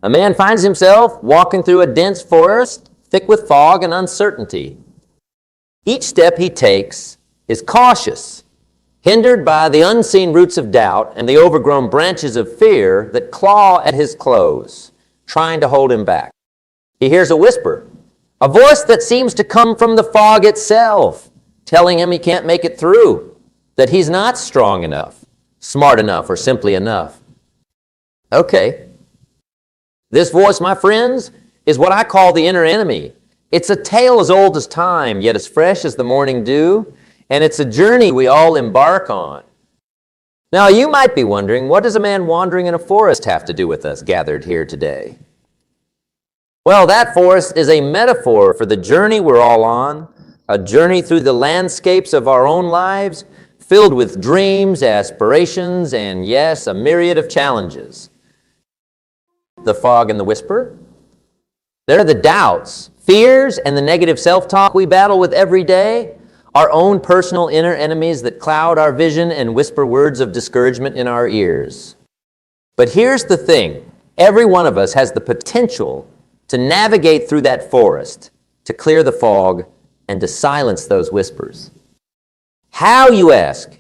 A man finds himself walking through a dense forest, thick with fog and uncertainty. Each step he takes is cautious, hindered by the unseen roots of doubt and the overgrown branches of fear that claw at his clothes, trying to hold him back. He hears a whisper, a voice that seems to come from the fog itself, telling him he can't make it through, that he's not strong enough, smart enough, or simply enough. Okay. This voice, my friends, is what I call the inner enemy. It's a tale as old as time, yet as fresh as the morning dew, and it's a journey we all embark on. Now, you might be wondering, what does a man wandering in a forest have to do with us gathered here today? Well, that forest is a metaphor for the journey we're all on, a journey through the landscapes of our own lives, filled with dreams, aspirations, and yes, a myriad of challenges. The fog and the whisper. There are the doubts, fears, and the negative self-talk we battle with every day, our own personal inner enemies that cloud our vision and whisper words of discouragement in our ears. But here's the thing. Every one of us has the potential to navigate through that forest, to clear the fog, and to silence those whispers. How, you ask?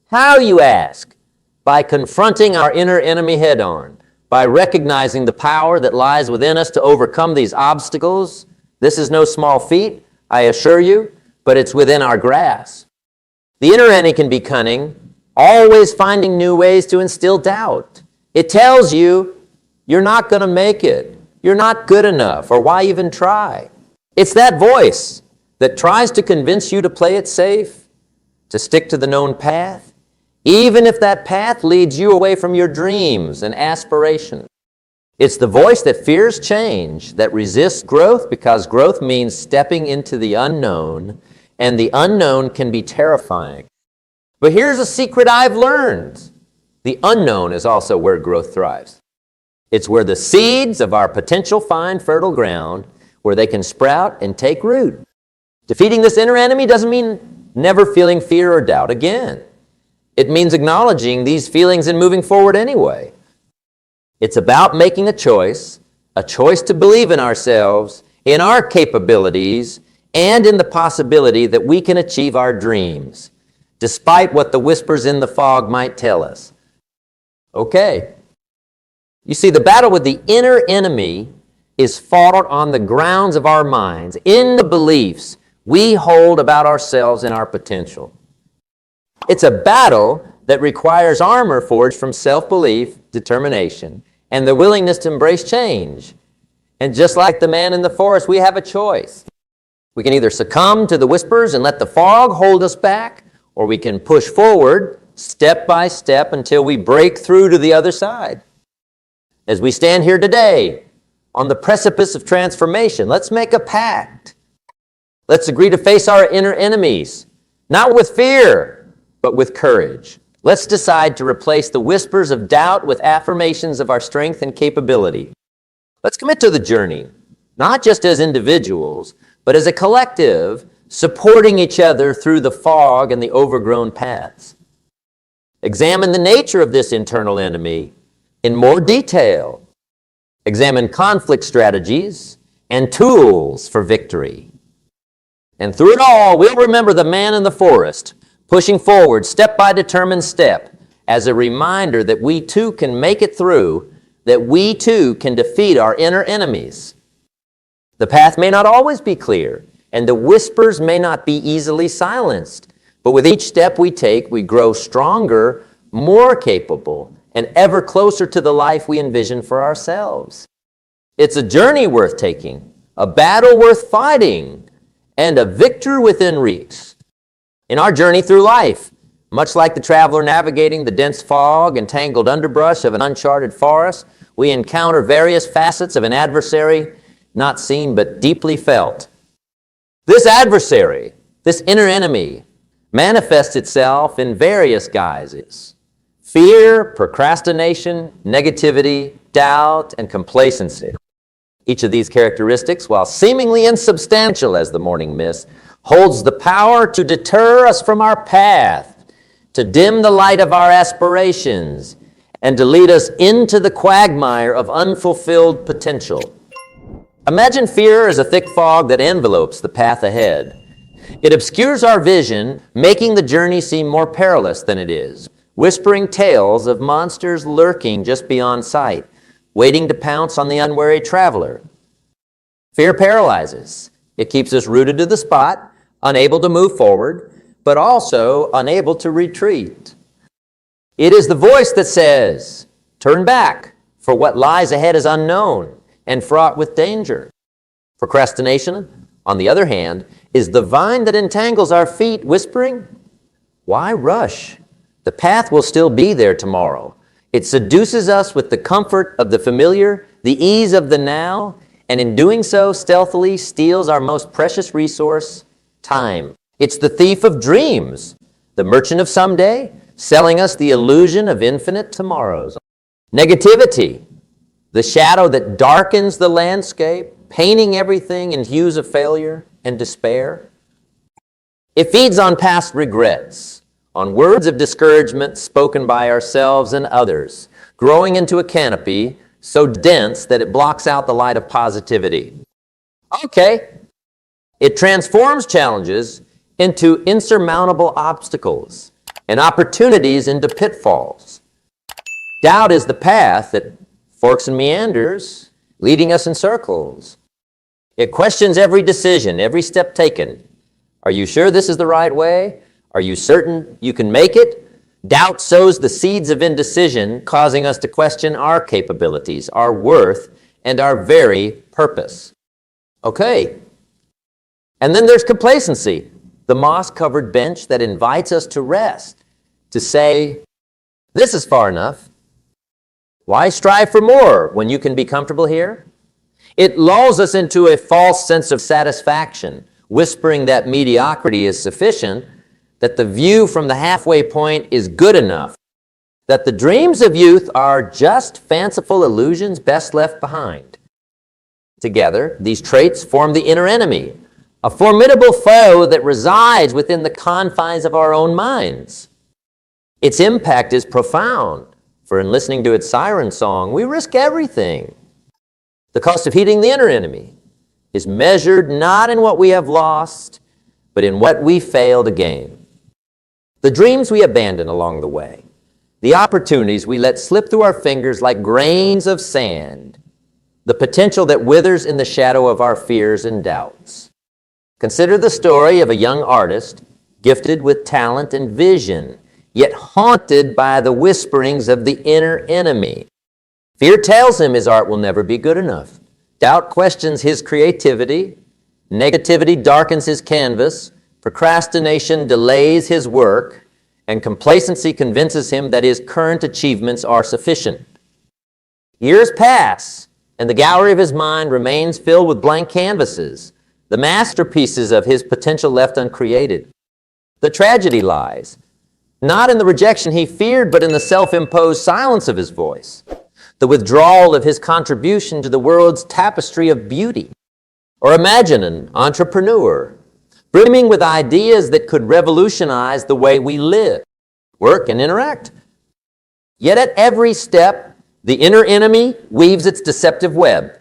How, you ask? By confronting our inner enemy head-on, by recognizing the power that lies within us to overcome these obstacles. This is no small feat, I assure you, but it's within our grasp. The inner enemy can be cunning, always finding new ways to instill doubt. It tells you, you're not going to make it, you're not good enough, or why even try? It's that voice that tries to convince you to play it safe, to stick to the known path, even if that path leads you away from your dreams and aspirations. It's the voice that fears change, that resists growth, because growth means stepping into the unknown, and the unknown can be terrifying. But here's a secret I've learned. The unknown is also where growth thrives. It's where the seeds of our potential find fertile ground, where they can sprout and take root. Defeating this inner enemy doesn't mean never feeling fear or doubt again. It means acknowledging these feelings and moving forward anyway. It's about making a choice to believe in ourselves, in our capabilities, and in the possibility that we can achieve our dreams, despite what the whispers in the fog might tell us. Okay. You see, the battle with the inner enemy is fought on the grounds of our minds, in the beliefs we hold about ourselves and our potential. It's a battle that requires armor forged from self-belief, determination, and the willingness to embrace change. And just like the man in the forest, we have a choice. We can either succumb to the whispers and let the fog hold us back, or we can push forward step by step until we break through to the other side. As we stand here today on the precipice of transformation, let's make a pact. Let's agree to face our inner enemies, not with fear, but with courage. Let's decide to replace the whispers of doubt with affirmations of our strength and capability. Let's commit to the journey, not just as individuals, but as a collective, supporting each other through the fog and the overgrown paths. Examine the nature of this internal enemy in more detail. Examine conflict strategies and tools for victory. And through it all, we'll remember the man in the forest, pushing forward step by determined step, as a reminder that we too can make it through, that we too can defeat our inner enemies. The path may not always be clear, and the whispers may not be easily silenced, but with each step we take, we grow stronger, more capable, and ever closer to the life we envision for ourselves. It's a journey worth taking, a battle worth fighting, and a victory within reach. In our journey through life, much like the traveler navigating the dense fog and tangled underbrush of an uncharted forest, we encounter various facets of an adversary, not seen but deeply felt. This adversary, this inner enemy, manifests itself in various guises: fear, procrastination, negativity, doubt, and complacency. Each of these characteristics, while seemingly insubstantial as the morning mist, holds the power to deter us from our path, to dim the light of our aspirations, and to lead us into the quagmire of unfulfilled potential. Imagine fear as a thick fog that envelopes the path ahead. It obscures our vision, making the journey seem more perilous than it is, whispering tales of monsters lurking just beyond sight, waiting to pounce on the unwary traveler. Fear paralyzes. It keeps us rooted to the spot, unable to move forward, but also unable to retreat. It is the voice that says, "Turn back, for what lies ahead is unknown and fraught with danger." Procrastination, on the other hand, is the vine that entangles our feet, whispering, "Why rush? The path will still be there tomorrow." It seduces us with the comfort of the familiar, the ease of the now, and in doing so, stealthily steals our most precious resource, time. It's the thief of dreams, the merchant of someday, selling us the illusion of infinite tomorrows. Negativity, the shadow that darkens the landscape, painting everything in hues of failure and despair. It feeds on past regrets, on words of discouragement spoken by ourselves and others, growing into a canopy so dense that it blocks out the light of positivity. Okay, it transforms challenges into insurmountable obstacles and opportunities into pitfalls. Doubt is the path that forks and meanders, leading us in circles. It questions every decision, every step taken. Are you sure this is the right way? Are you certain you can make it? Doubt sows the seeds of indecision, causing us to question our capabilities, our worth, and our very purpose. Okay. And then there's complacency, the moss-covered bench that invites us to rest, to say, "This is far enough. Why strive for more when you can be comfortable here?" It lulls us into a false sense of satisfaction, whispering that mediocrity is sufficient, that the view from the halfway point is good enough, that the dreams of youth are just fanciful illusions best left behind. Together, these traits form the inner enemy, a formidable foe that resides within the confines of our own minds. Its impact is profound, for in listening to its siren song, we risk everything. The cost of heeding the inner enemy is measured not in what we have lost, but in what we fail to gain. The dreams we abandon along the way, the opportunities we let slip through our fingers like grains of sand, the potential that withers in the shadow of our fears and doubts. Consider the story of a young artist gifted with talent and vision, yet haunted by the whisperings of the inner enemy. Fear tells him his art will never be good enough. Doubt questions his creativity. Negativity darkens his canvas. Procrastination delays his work. And complacency convinces him that his current achievements are sufficient. Years pass, and the gallery of his mind remains filled with blank canvases, the masterpieces of his potential left uncreated. The tragedy lies not in the rejection he feared, but in the self-imposed silence of his voice, the withdrawal of his contribution to the world's tapestry of beauty. Or imagine an entrepreneur brimming with ideas that could revolutionize the way we live, work, and interact. Yet at every step, the inner enemy weaves its deceptive web.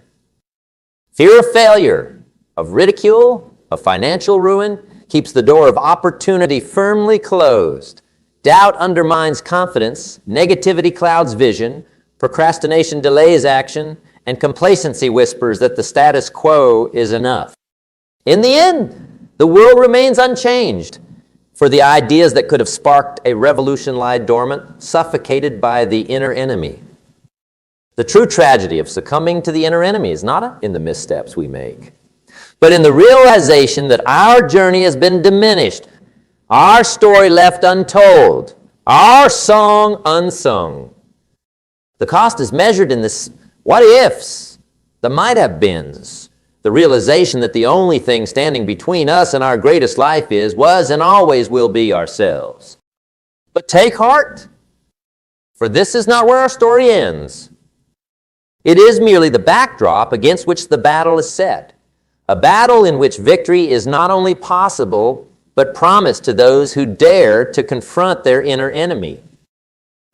Fear of failure, of ridicule, of financial ruin, keeps the door of opportunity firmly closed. Doubt undermines confidence, negativity clouds vision, procrastination delays action, and complacency whispers that the status quo is enough. In the end, the world remains unchanged, for the ideas that could have sparked a revolution lie dormant, suffocated by the inner enemy. The true tragedy of succumbing to the inner enemy is not in the missteps we make, but in the realization that our journey has been diminished, our story left untold, our song unsung. The cost is measured in the what-ifs, the might-have-beens, the realization that the only thing standing between us and our greatest life was, and always will be ourselves. But take heart, for this is not where our story ends. It is merely the backdrop against which the battle is set, a battle in which victory is not only possible, but promised to those who dare to confront their inner enemy.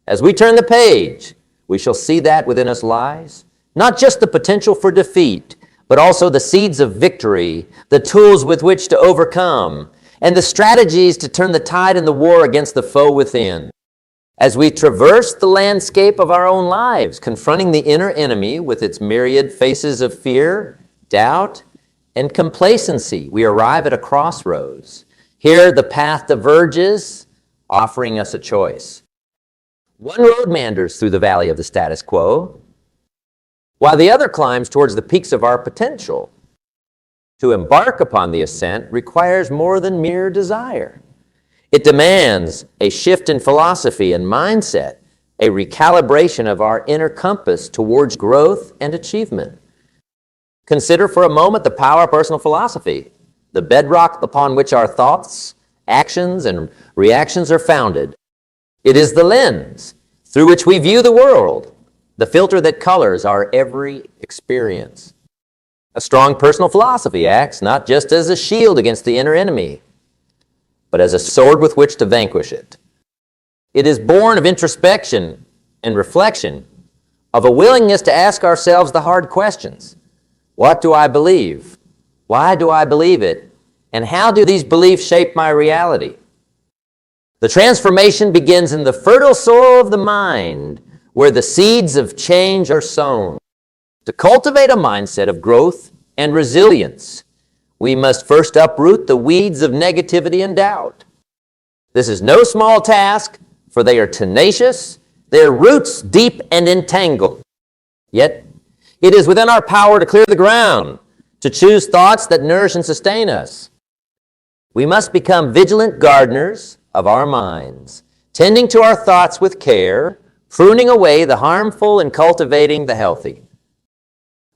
As we turn the page, we shall see that within us lies not just the potential for defeat, but also the seeds of victory, the tools with which to overcome, and the strategies to turn the tide in the war against the foe within. As we traverse the landscape of our own lives, confronting the inner enemy with its myriad faces of fear, doubt, and complacency, we arrive at a crossroads. Here the path diverges, offering us a choice. One road meanders through the valley of the status quo, while the other climbs towards the peaks of our potential. To embark upon the ascent requires more than mere desire. It demands a shift in philosophy and mindset, a recalibration of our inner compass towards growth and achievement. Consider for a moment the power of personal philosophy, the bedrock upon which our thoughts, actions, and reactions are founded. It is the lens through which we view the world, the filter that colors our every experience. A strong personal philosophy acts not just as a shield against the inner enemy, but as a sword with which to vanquish it. It is born of introspection and reflection, of a willingness to ask ourselves the hard questions. What do I believe? Why do I believe it? And how do these beliefs shape my reality? The transformation begins in the fertile soil of the mind, where the seeds of change are sown. To cultivate a mindset of growth and resilience, we must first uproot the weeds of negativity and doubt. This is no small task, for they are tenacious, their roots deep and entangled. Yet, it is within our power to clear the ground, to choose thoughts that nourish and sustain us. We must become vigilant gardeners of our minds, tending to our thoughts with care, pruning away the harmful and cultivating the healthy.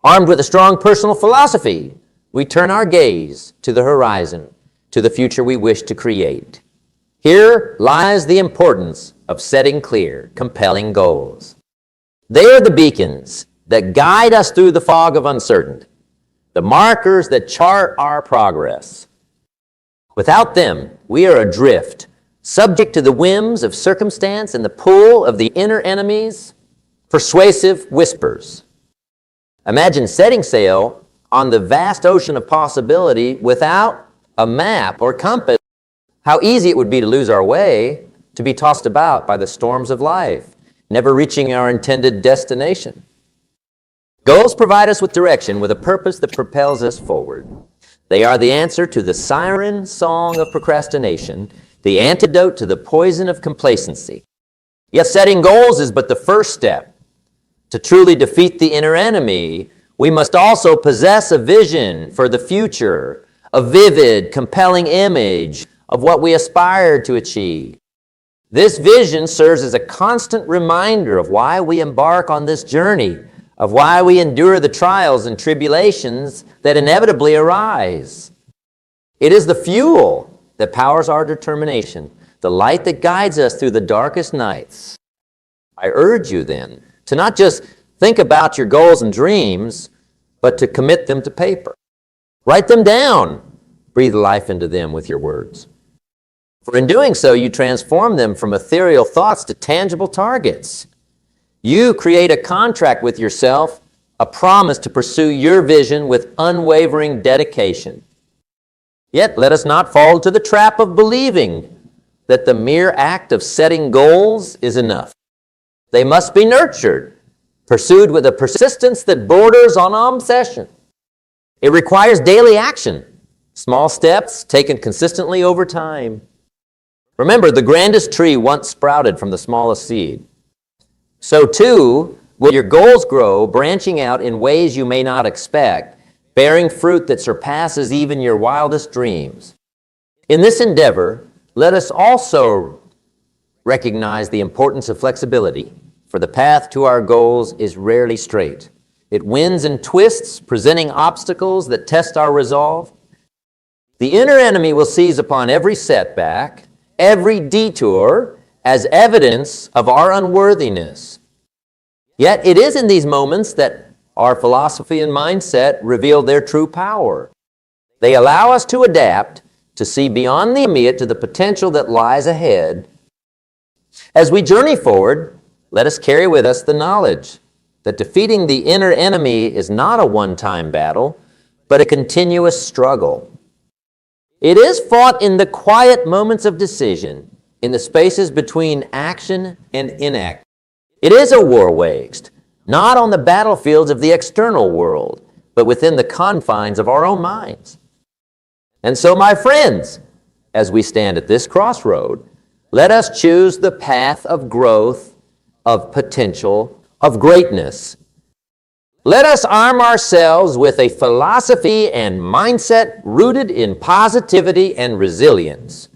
Armed with a strong personal philosophy, we turn our gaze to the horizon, to the future we wish to create. Here lies the importance of setting clear, compelling goals. They are the beacons that guide us through the fog of uncertainty, the markers that chart our progress. Without them, we are adrift, subject to the whims of circumstance and the pull of the inner enemy's persuasive whispers. Imagine setting sail on the vast ocean of possibility without a map or compass. How easy it would be to lose our way, to be tossed about by the storms of life, never reaching our intended destination. Goals provide us with direction, with a purpose that propels us forward. They are the answer to the siren song of procrastination, the antidote to the poison of complacency. Yet setting goals is but the first step. To truly defeat the inner enemy, we must also possess a vision for the future, a vivid, compelling image of what we aspire to achieve. This vision serves as a constant reminder of why we embark on this journey, of why we endure the trials and tribulations that inevitably arise. It is the fuel that powers our determination, the light that guides us through the darkest nights. I urge you then to not just think about your goals and dreams, but to commit them to paper. Write them down. Breathe life into them with your words. For in doing so, you transform them from ethereal thoughts to tangible targets. You create a contract with yourself, a promise to pursue your vision with unwavering dedication. Yet let us not fall into the trap of believing that the mere act of setting goals is enough. They must be nurtured, pursued with a persistence that borders on obsession. It requires daily action, small steps taken consistently over time. Remember, the grandest tree once sprouted from the smallest seed. So too will your goals grow, branching out in ways you may not expect, bearing fruit that surpasses even your wildest dreams. In this endeavor, let us also recognize the importance of flexibility, for the path to our goals is rarely straight. It winds and twists, presenting obstacles that test our resolve. The inner enemy will seize upon every setback, every detour, as evidence of our unworthiness. Yet it is in these moments that our philosophy and mindset reveal their true power. They allow us to adapt, to see beyond the immediate to the potential that lies ahead. As we journey forward, let us carry with us the knowledge that defeating the inner enemy is not a one-time battle, but a continuous struggle. It is fought in the quiet moments of decision, in the spaces between action and inaction. It is a war waged, not on the battlefields of the external world, but within the confines of our own minds. And so, my friends, as we stand at this crossroad, let us choose the path of growth, of potential, of greatness. Let us arm ourselves with a philosophy and mindset rooted in positivity and resilience.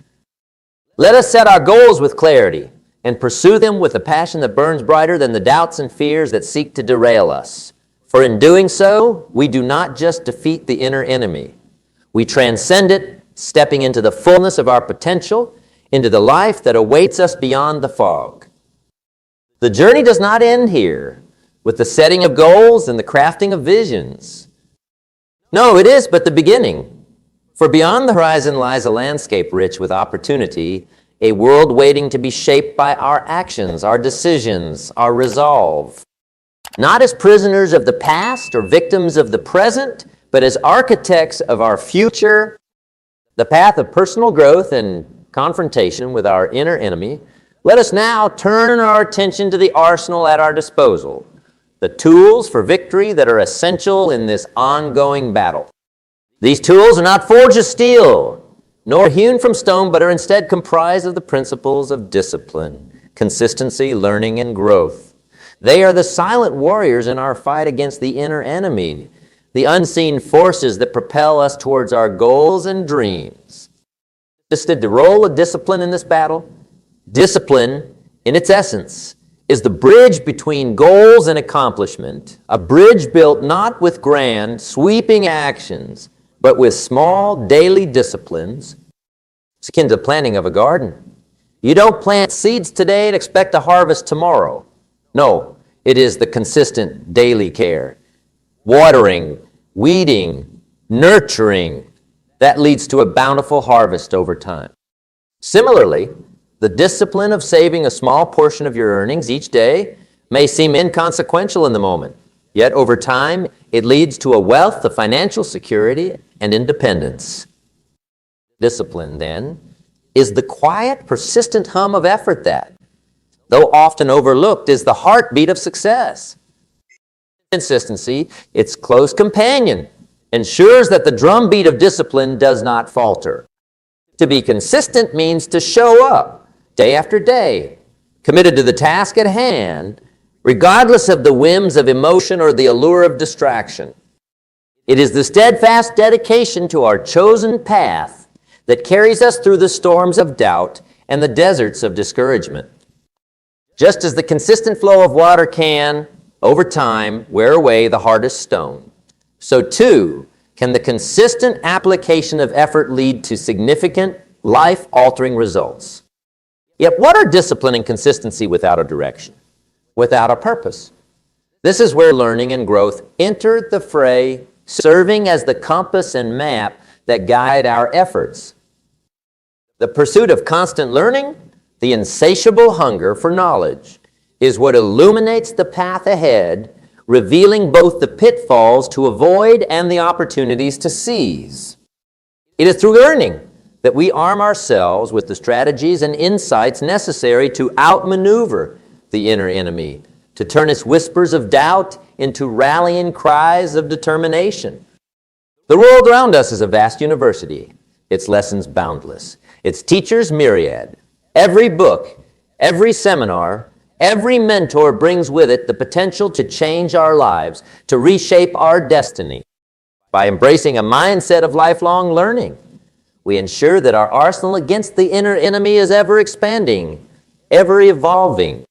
Let us set our goals with clarity and pursue them with a passion that burns brighter than the doubts and fears that seek to derail us. For in doing so, we do not just defeat the inner enemy. We transcend it, stepping into the fullness of our potential, into the life that awaits us beyond the fog. The journey does not end here with the setting of goals and the crafting of visions. No, it is but the beginning. For beyond the horizon lies a landscape rich with opportunity, a world waiting to be shaped by our actions, our decisions, our resolve. Not as prisoners of the past or victims of the present, but as architects of our future. The path of personal growth and confrontation with our inner enemy, let us now turn our attention to the arsenal at our disposal, the tools for victory that are essential in this ongoing battle. These tools are not forged of steel, nor hewn from stone, but are instead comprised of the principles of discipline, consistency, learning, and growth. They are the silent warriors in our fight against the inner enemy, the unseen forces that propel us towards our goals and dreams. The role of discipline in this battle? Discipline, in its essence, is the bridge between goals and accomplishment, a bridge built not with grand, sweeping actions, but with small, daily disciplines. It's akin to the planting of a garden. You don't plant seeds today and expect a harvest tomorrow. No, it is the consistent daily care, watering, weeding, nurturing, that leads to a bountiful harvest over time. Similarly, the discipline of saving a small portion of your earnings each day may seem inconsequential in the moment, yet over time it leads to a wealth of financial security and independence. Discipline, then, is the quiet, persistent hum of effort that, though often overlooked, is the heartbeat of success. Consistency, its close companion, ensures that the drumbeat of discipline does not falter. To be consistent means to show up day after day, committed to the task at hand, regardless of the whims of emotion or the allure of distraction. It is the steadfast dedication to our chosen path that carries us through the storms of doubt and the deserts of discouragement. Just as the consistent flow of water can, over time, wear away the hardest stone, so too can the consistent application of effort lead to significant, life-altering results. Yet what are discipline and consistency without a direction, without a purpose? This is where learning and growth enter the fray, serving as the compass and map that guide our efforts. The pursuit of constant learning, the insatiable hunger for knowledge, is what illuminates the path ahead, revealing both the pitfalls to avoid and the opportunities to seize. It is through learning that we arm ourselves with the strategies and insights necessary to outmaneuver the inner enemy, to turn its whispers of doubt into rallying cries of determination. The world around us is a vast university, its lessons boundless, its teachers myriad. Every book, every seminar, every mentor brings with it the potential to change our lives, to reshape our destiny. By embracing a mindset of lifelong learning, we ensure that our arsenal against the inner enemy is ever expanding, ever evolving.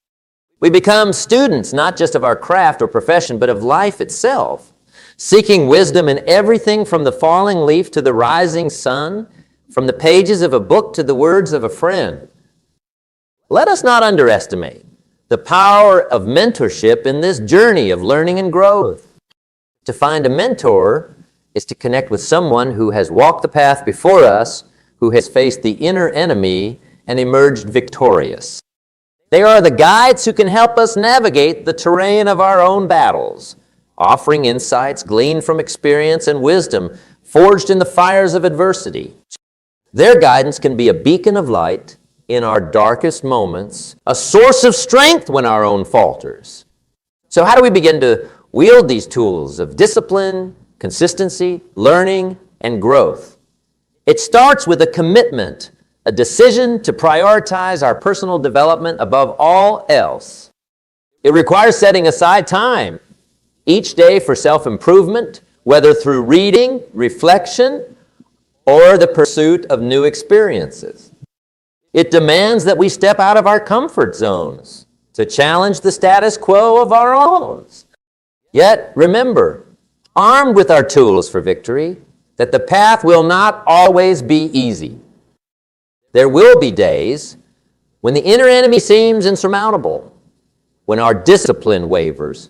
We become students not just of our craft or profession, but of life itself, seeking wisdom in everything from the falling leaf to the rising sun, from the pages of a book to the words of a friend. Let us not underestimate the power of mentorship in this journey of learning and growth. To find a mentor is to connect with someone who has walked the path before us, who has faced the inner enemy and emerged victorious. They are the guides who can help us navigate the terrain of our own battles, offering insights gleaned from experience and wisdom forged in the fires of adversity. Their guidance can be a beacon of light in our darkest moments, a source of strength when our own falters. So how do we begin to wield these tools of discipline, consistency, learning, and growth? It starts with a commitment, a decision to prioritize our personal development above all else. It requires setting aside time each day for self-improvement, whether through reading, reflection, or the pursuit of new experiences. It demands that we step out of our comfort zones to challenge the status quo of our own. Yet, remember, armed with our tools for victory, that the path will not always be easy. There will be days when the inner enemy seems insurmountable, when our discipline wavers,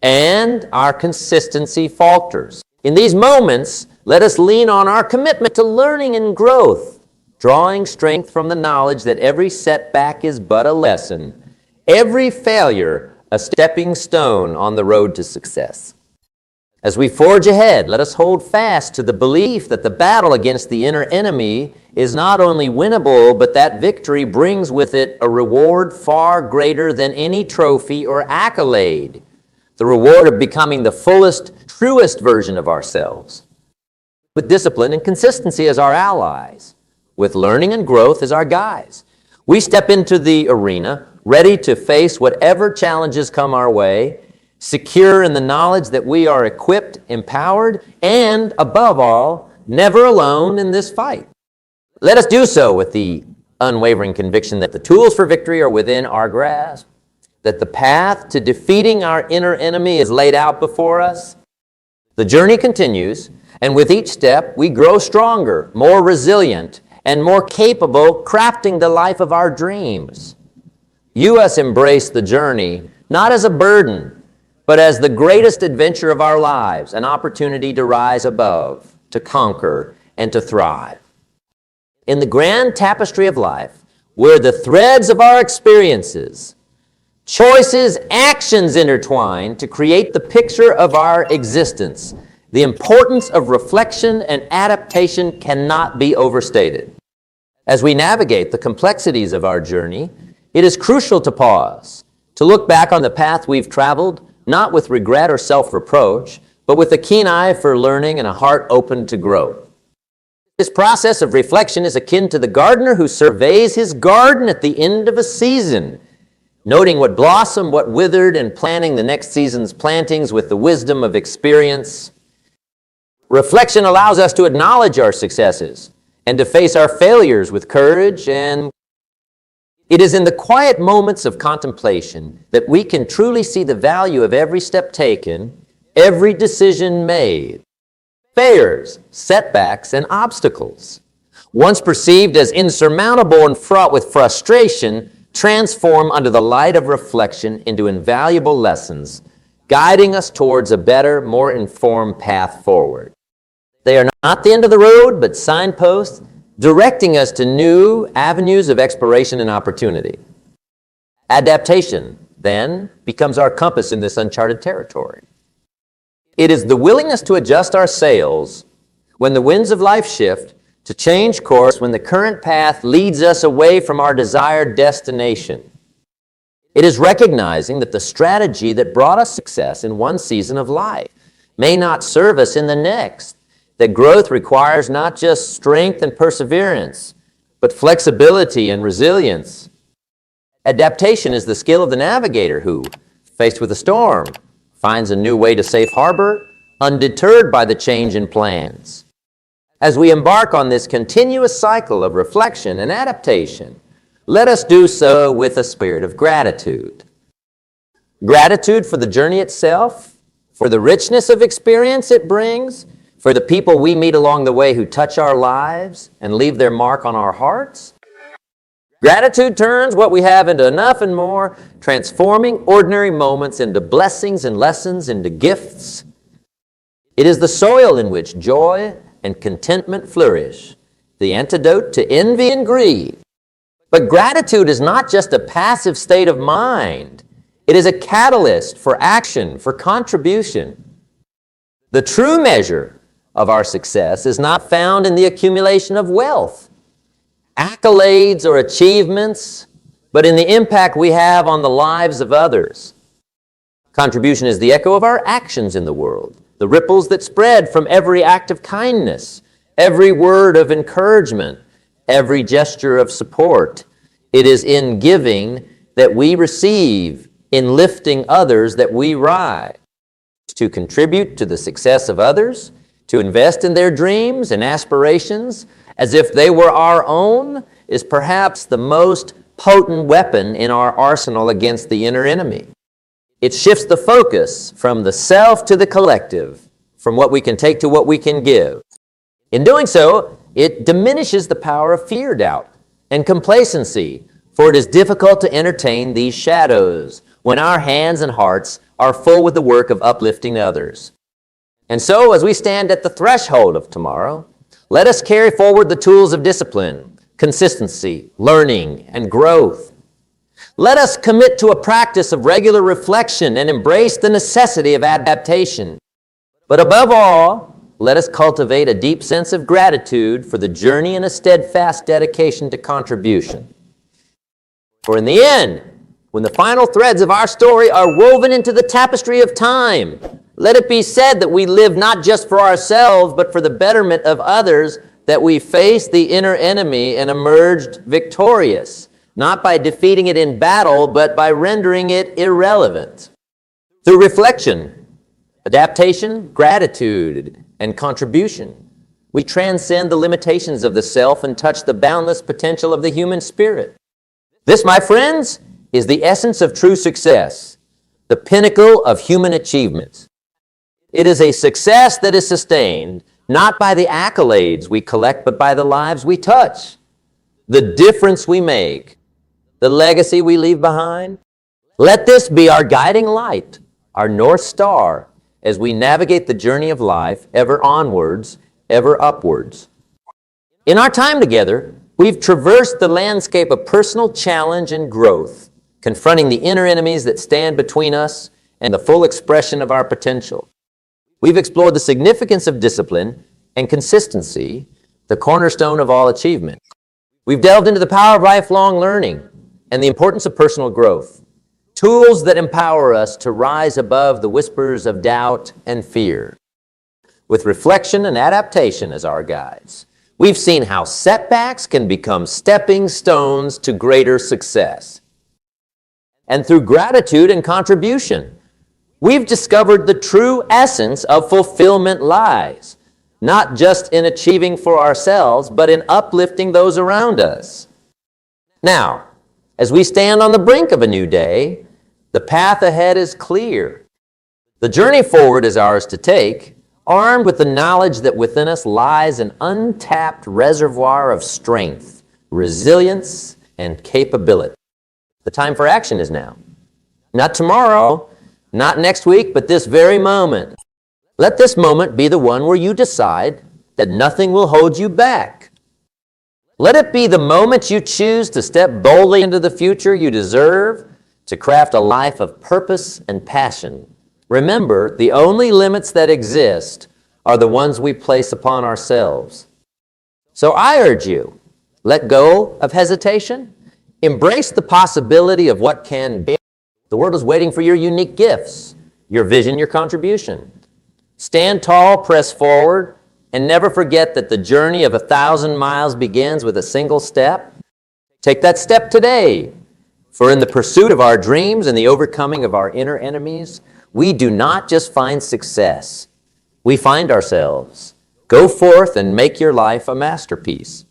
and our consistency falters. In these moments, let us lean on our commitment to learning and growth, drawing strength from the knowledge that every setback is but a lesson, every failure a stepping stone on the road to success. As we forge ahead, let us hold fast to the belief that the battle against the inner enemy is not only winnable, but that victory brings with it a reward far greater than any trophy or accolade, the reward of becoming the fullest, truest version of ourselves. With discipline and consistency as our allies, with learning and growth as our guides, we step into the arena ready to face whatever challenges come our way, secure in the knowledge that we are equipped, empowered, and, above all, never alone in this fight. Let us do so with the unwavering conviction that the tools for victory are within our grasp, that the path to defeating our inner enemy is laid out before us. The journey continues, and with each step, we grow stronger, more resilient, and more capable crafting the life of our dreams. U.S. embrace the journey not as a burden, but as the greatest adventure of our lives, an opportunity to rise above, to conquer, and to thrive. In the grand tapestry of life, where the threads of our experiences, choices, actions intertwine to create the picture of our existence, the importance of reflection and adaptation cannot be overstated. As we navigate the complexities of our journey, it is crucial to pause, to look back on the path we've traveled, not with regret or self-reproach, but with a keen eye for learning and a heart open to growth. This process of reflection is akin to the gardener who surveys his garden at the end of a season, noting what blossomed, what withered, and planning the next season's plantings with the wisdom of experience. Reflection allows us to acknowledge our successes and to face our failures with courage, and it is in the quiet moments of contemplation that we can truly see the value of every step taken, every decision made. Failures, setbacks, and obstacles, once perceived as insurmountable and fraught with frustration, transform under the light of reflection into invaluable lessons, guiding us towards a better, more informed path forward. They are not the end of the road, but signposts directing us to new avenues of exploration and opportunity. Adaptation, then, becomes our compass in this uncharted territory. It is the willingness to adjust our sails when the winds of life shift, to change course when the current path leads us away from our desired destination. It is recognizing that the strategy that brought us success in one season of life may not serve us in the next, that growth requires not just strength and perseverance, but flexibility and resilience. Adaptation is the skill of the navigator who, faced with a storm, finds a new way to safe harbor, undeterred by the change in plans. As we embark on this continuous cycle of reflection and adaptation, let us do so with a spirit of gratitude. Gratitude for the journey itself, for the richness of experience it brings, for the people we meet along the way who touch our lives and leave their mark on our hearts. Gratitude turns what we have into enough and more, transforming ordinary moments into blessings and lessons, into gifts. It is the soil in which joy and contentment flourish, the antidote to envy and greed. But gratitude is not just a passive state of mind. It is a catalyst for action, for contribution. The true measure of our success is not found in the accumulation of wealth, accolades, or achievements, but in the impact we have on the lives of others. Contribution is the echo of our actions in the world, the ripples that spread from every act of kindness, every word of encouragement, every gesture of support. It is in giving that we receive, in lifting others that we rise. To contribute to the success of others, to invest in their dreams and aspirations as if they were our own, is perhaps the most potent weapon in our arsenal against the inner enemy. It shifts the focus from the self to the collective, from what we can take to what we can give. In doing so, it diminishes the power of fear, doubt, and complacency, for it is difficult to entertain these shadows when our hands and hearts are full with the work of uplifting others. And so, as we stand at the threshold of tomorrow, let us carry forward the tools of discipline, consistency, learning, and growth. Let us commit to a practice of regular reflection and embrace the necessity of adaptation. But above all, let us cultivate a deep sense of gratitude for the journey and a steadfast dedication to contribution. For in the end, when the final threads of our story are woven into the tapestry of time, let it be said that we live not just for ourselves, but for the betterment of others, that we faced the inner enemy and emerged victorious, not by defeating it in battle, but by rendering it irrelevant. Through reflection, adaptation, gratitude, and contribution, we transcend the limitations of the self and touch the boundless potential of the human spirit. This, my friends, is the essence of true success, the pinnacle of human achievements. It is a success that is sustained not by the accolades we collect, but by the lives we touch, the difference we make, the legacy we leave behind. Let this be our guiding light, our North Star, as we navigate the journey of life, ever onwards, ever upwards. In our time together, we've traversed the landscape of personal challenge and growth, confronting the inner enemies that stand between us and the full expression of our potential. We've explored the significance of discipline and consistency, the cornerstone of all achievement. We've delved into the power of lifelong learning and the importance of personal growth, tools that empower us to rise above the whispers of doubt and fear. With reflection and adaptation as our guides, we've seen how setbacks can become stepping stones to greater success. And through gratitude and contribution, we've discovered the true essence of fulfillment lies, not just in achieving for ourselves, but in uplifting those around us. Now, as we stand on the brink of a new day, the path ahead is clear. The journey forward is ours to take, armed with the knowledge that within us lies an untapped reservoir of strength, resilience, and capability. The time for action is now. Not tomorrow, not next week, but this very moment. Let this moment be the one where you decide that nothing will hold you back. Let it be the moment you choose to step boldly into the future you deserve, to craft a life of purpose and passion. Remember, the only limits that exist are the ones we place upon ourselves. So I urge you, let go of hesitation. Embrace the possibility of what can be. The world is waiting for your unique gifts, your vision, your contribution. Stand tall, press forward, and never forget that the journey of 1,000 miles begins with a single step. Take that step today, for in the pursuit of our dreams and the overcoming of our inner enemies, we do not just find success, we find ourselves. Go forth and make your life a masterpiece.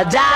die.